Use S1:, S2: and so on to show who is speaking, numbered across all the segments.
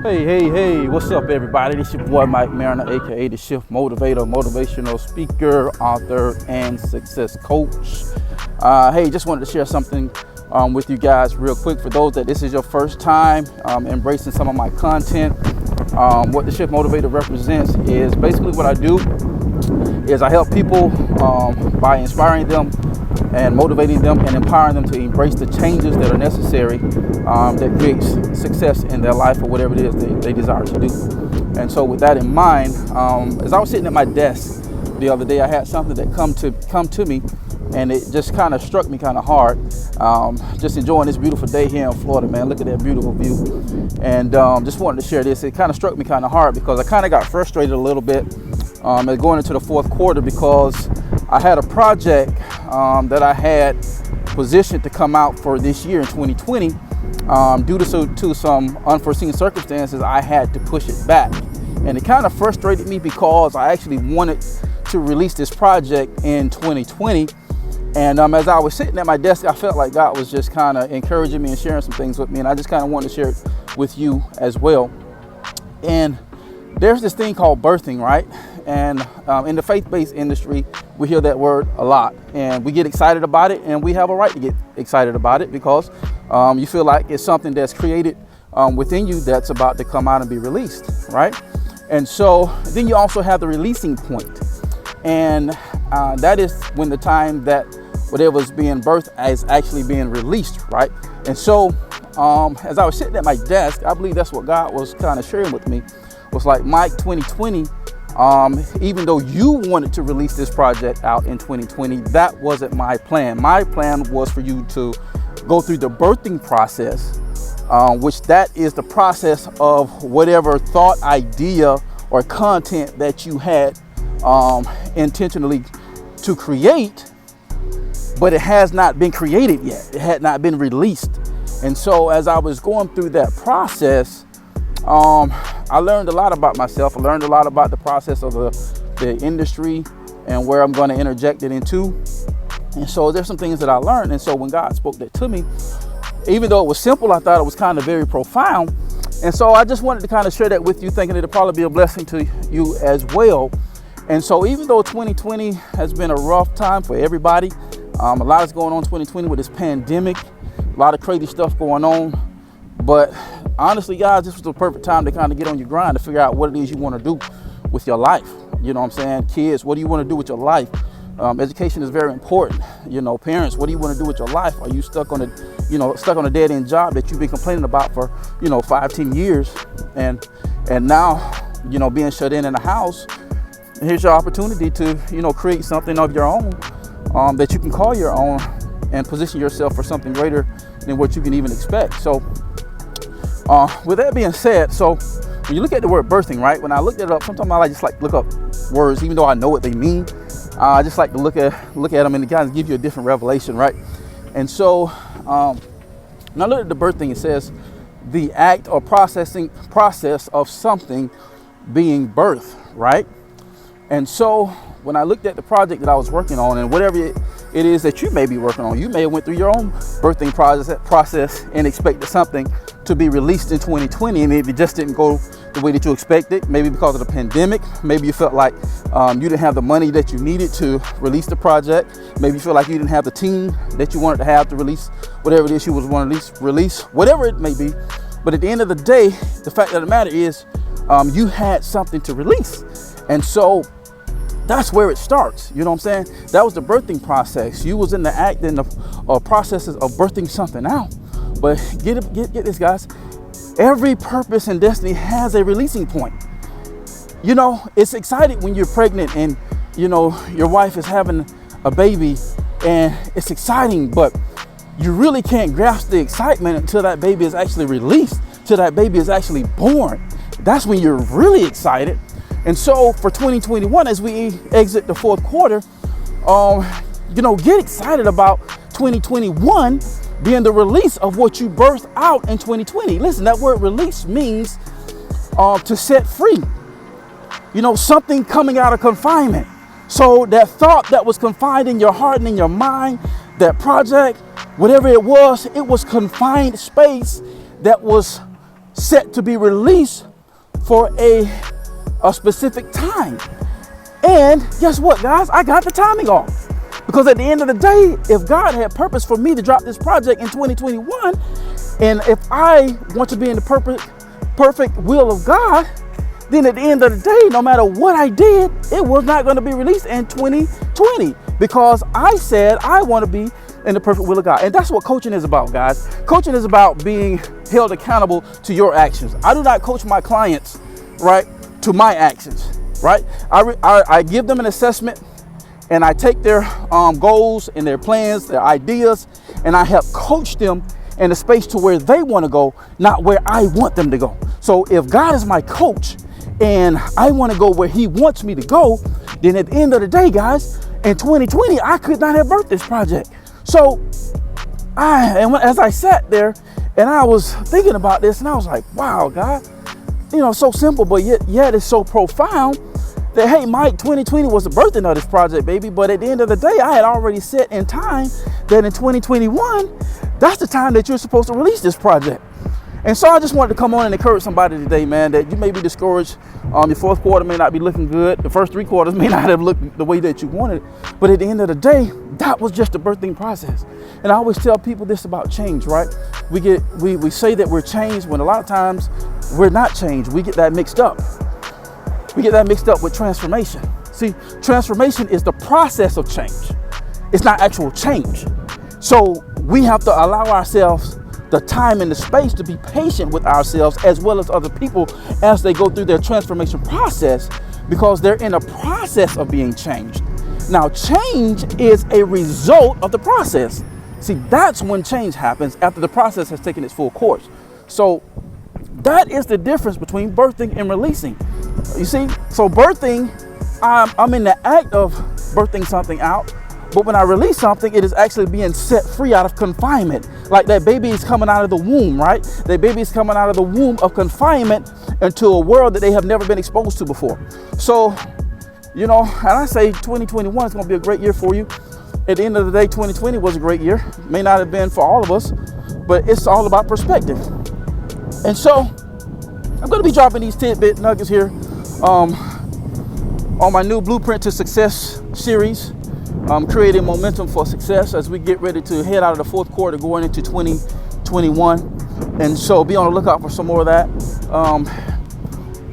S1: Hey, what's up, everybody? This is your boy Mike Mariner, aka the Shift Motivator, motivational speaker, author, and success coach. Just wanted to share something with you guys real quick. For those that this is your first time embracing some of my content, what the Shift Motivator represents is basically what I do is I help people by inspiring them and motivating them and empowering them to embrace the changes that are necessary that creates success in their life or whatever it is they desire to do. And so with that in mind, as I was sitting at my desk the other day, I had something that come to me, and it just kind of struck me kind of hard. Just enjoying this beautiful day here in Florida, man. Look at that beautiful view. And just wanted to share this. It kind of struck me kind of hard because I kind of got frustrated a little bit going into the fourth quarter, because I had a project that I had positioned to come out for this year in 2020. Due to some unforeseen circumstances, I had to push it back. And it kind of frustrated me because I actually wanted to release this project in 2020. And as I was sitting at my desk, I felt like God was just kind of encouraging me and sharing some things with me. And I just kind of wanted to share it with you as well. And there's this thing called birthing, right? And in the faith-based industry, we hear that word a lot, and we get excited about it, and we have a right to get excited about it because you feel like it's something that's created within you that's about to come out and be released, right? And so then you also have the releasing point, and that is when the time that whatever's being birthed is actually being released, right? And so as I was sitting at my desk, I believe that's what God was kind of sharing with me. Was like, Mike, 2020, even though you wanted to release this project out in 2020, that wasn't my plan. My plan was for you to go through the birthing process, which that is the process of whatever thought, idea, or content that you had intentionally to create, but it has not been created yet. It had not been released. And so as I was going through that process, I learned a lot about myself. I learned a lot about the process of the industry and where I'm going to interject it into. And so there's some things that I learned. And so when God spoke that to me, even though it was simple, I thought it was kind of very profound. And so I just wanted to kind of share that with you, thinking it'll probably be a blessing to you as well. And so even though 2020 has been a rough time for everybody, a lot is going on in 2020 with this pandemic, a lot of crazy stuff going on. But honestly, guys, this was the perfect time to kind of get on your grind to figure out what it is you want to do with your life. You know what I'm saying? Kids, what do you want to do with your life? Education is very important. You know, parents, what do you want to do with your life? Are you stuck on a dead end job that you've been complaining about for, 5-10 years? And now, being shut in a house, here's your opportunity to, create something of your own that you can call your own and position yourself for something greater than what you can even expect. So, with that being said, so when you look at the word birthing, right? When I looked it up, sometimes I just like to look up words, even though I know what they mean. I just like to look at them and kind of give you a different revelation, right? And so when I look at the birthing, it says the act or process of something being birthed, right? And so when I looked at the project that I was working on, and whatever it is that you may be working on, you may have went through your own birthing process and expected something to be released in 2020, and it just didn't go the way that you expected. Maybe because of the pandemic. Maybe you felt like you didn't have the money that you needed to release the project. Maybe you feel like you didn't have the team that you wanted to have to release whatever it is you was wanting to release, whatever it may be. But at the end of the day, the fact of the matter is you had something to release. And so that's where it starts. You know what I'm saying? That was the birthing process. You was in the act and the processes of birthing something out. But get this, guys. Every purpose and destiny has a releasing point. It's exciting when you're pregnant and, your wife is having a baby, and it's exciting, but you really can't grasp the excitement until that baby is actually released, till that baby is actually born. That's when you're really excited. And so for 2021, as we exit the fourth quarter, get excited about 2021 being the release of what you birthed out in 2020. Listen, that word release means to set free. Something coming out of confinement. So that thought that was confined in your heart and in your mind, that project, whatever it was confined space that was set to be released for a specific time. And guess what, guys? I got the timing off. Because at the end of the day, if God had purpose for me to drop this project in 2021, and if I want to be in the perfect will of God, then at the end of the day, no matter what I did, it was not going to be released in 2020 because I said I want to be in the perfect will of God. And that's what coaching is about, guys. Coaching is about being held accountable to your actions. I do not coach my clients, right, to my actions, right? I give them an assessment, and I take their goals and their plans, their ideas, and I help coach them in a space to where they want to go, not where I want them to go. So if God is my coach and I want to go where he wants me to go, then at the end of the day, guys, in 2020, I could not have birthed this project. So as I sat there and I was thinking about this, and I was like, wow, God, so simple, but yet it's so profound that, hey, Mike, 2020 was the birthing of this project, baby. But at the end of the day, I had already set in time that in 2021, that's the time that you're supposed to release this project. And so I just wanted to come on and encourage somebody today, man, that you may be discouraged. Your fourth quarter may not be looking good. The first 3 quarters may not have looked the way that you wanted. But at the end of the day, that was just the birthing process. And I always tell people this about change, right? We say that we're changed when a lot of times we're not changed. We get that mixed up. We get that mixed up with transformation. See, transformation is the process of change. It's not actual change. So we have to allow ourselves the time and the space to be patient with ourselves as well as other people as they go through their transformation process, because they're in a process of being changed. Now, change is a result of the process. See, that's when change happens, after the process has taken its full course. So that is the difference between birthing and releasing. You see, so birthing, I'm in the act of birthing something out. But when I release something, it is actually being set free out of confinement. Like that baby is coming out of the womb, right? That baby is coming out of the womb of confinement into a world that they have never been exposed to before. So, and I say 2021 is going to be a great year for you. At the end of the day, 2020 was a great year. May not have been for all of us, but it's all about perspective. And so I'm going to be dropping these tidbit nuggets here on my new Blueprint to Success series. Creating momentum for success as we get ready to head out of the fourth quarter going into 2021. And so be on the lookout for some more of that.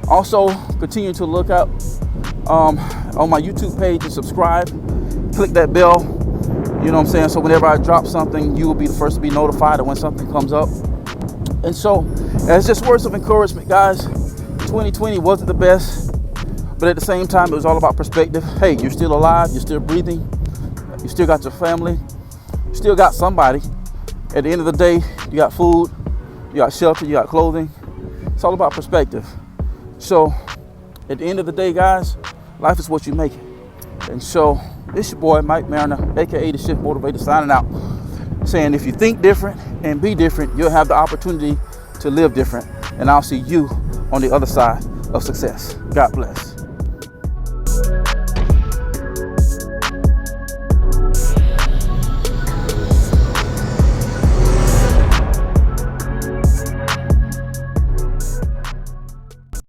S1: Also, continue to look out on my YouTube page and subscribe. Click that bell. You know what I'm saying? So whenever I drop something, you will be the first to be notified of when something comes up. And so, as just words of encouragement, guys, 2020 wasn't the best, but at the same time, it was all about perspective. Hey, you're still alive. You're still breathing. You still got your family. You still got somebody. At the end of the day, you got food, you got shelter, you got clothing. It's all about perspective. So at the end of the day, guys, life is what you make it. And so it's your boy, Mike Mariner, aka the Shift Motivator, signing out, saying if you think different and be different, you'll have the opportunity to live different. And I'll see you on the other side of success. God bless.